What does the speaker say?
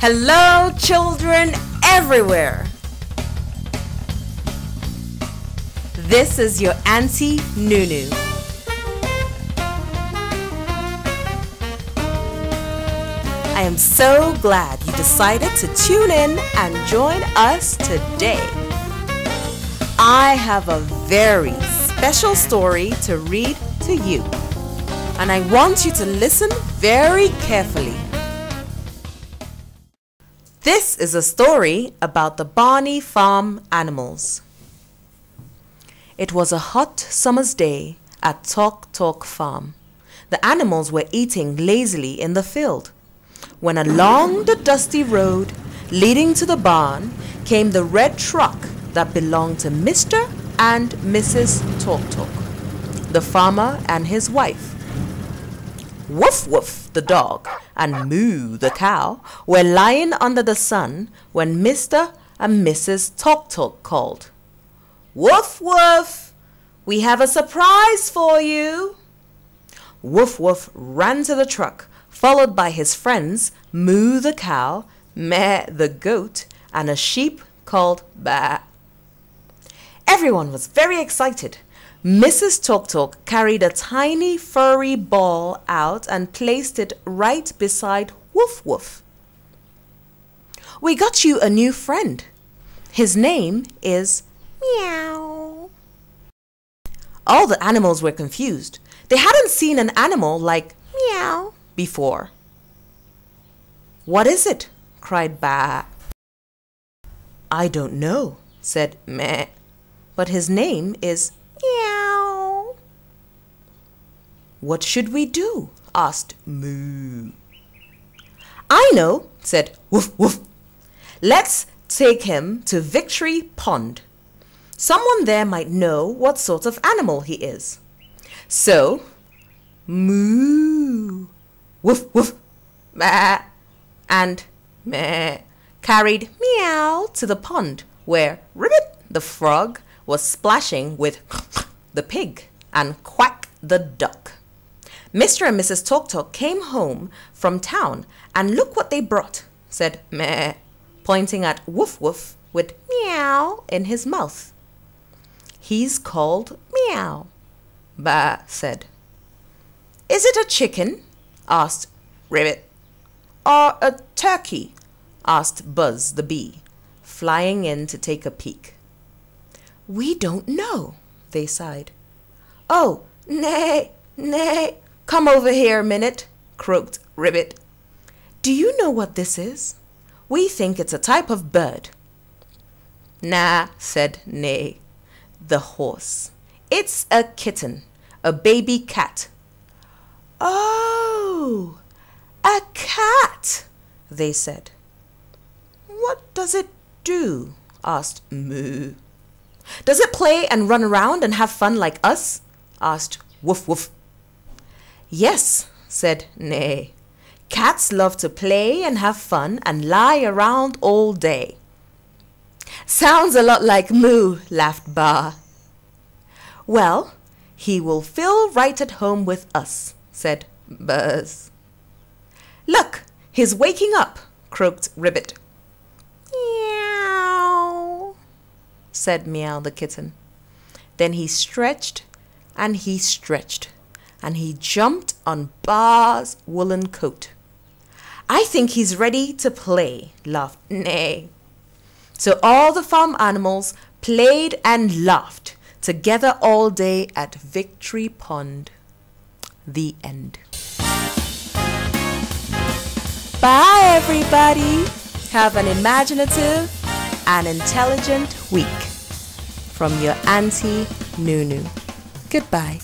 Hello, children everywhere. This is your Auntie Nunu. I am so glad you decided to tune in and join us today. I have a very special story to read to you, and I want you to listen very carefully. This is a story about the Barney farm animals. It was a hot summer's day at Talk Talk Farm. The animals were eating lazily in the field when along the dusty road leading to the barn came the red truck that belonged to Mr. and Mrs. Talk Talk, the farmer and his wife. Woof Woof the dog and Moo the cow were lying under the sun when Mr. and Mrs. Talk Talk called. "Woof Woof, we have a surprise for you." Woof Woof ran to the truck, followed by his friends Moo the cow, Meh the goat, and a sheep called Bah. Everyone was very excited. Mrs. Talk Talk carried a tiny furry ball out and placed it right beside Woof Woof. "We got you a new friend. His name is Meow." All the animals were confused. They hadn't seen an animal like Meow before. "What is it?" cried Bah. "I don't know," said Meh, "but his name is Meow." "What should we do?" asked Moo. "I know," said Woof Woof. "Let's take him to Victory Pond. Someone there might know what sort of animal he is." So, Moo, Woof Woof, Bah, and Meh carried Meow to the pond where Ribbit the frog was splashing with the pig and Quack the duck. Mr. and Mrs. Talk Talk came home from town, and look what they brought, said Meh, pointing at Woof Woof with Meow in his mouth. "He's called Meow," Bah said. "Is it a chicken?" asked Ribbit. "Or a turkey?" asked Buzz the bee, flying in to take a peek. "We don't know," they sighed. "Oh, nay, nay, come over here a minute," croaked Ribbit. "Do you know what this is? We think it's a type of bird." "Nah," said Nay, the horse. "It's a kitten, a baby cat." "Oh, a cat," they said. "What does it do?" asked Moo. "Does it play and run around and have fun like us?" asked Woof Woof. "Yes," said Nay. "Cats love to play and have fun and lie around all day." "Sounds a lot like Moo," laughed Bah. "Well, he will feel right at home with us," said Buzz. "Look, he's waking up," croaked Ribbit. "Meow," said Meow the kitten. Then he stretched and he stretched and he jumped on Bah's woolen coat. "I think he's ready to play," laughed Nay. So all the farm animals played and laughed together all day at Victory Pond. The end. Bye, everybody. Have an imaginative and intelligent week. From your Auntie Nunu. Goodbye.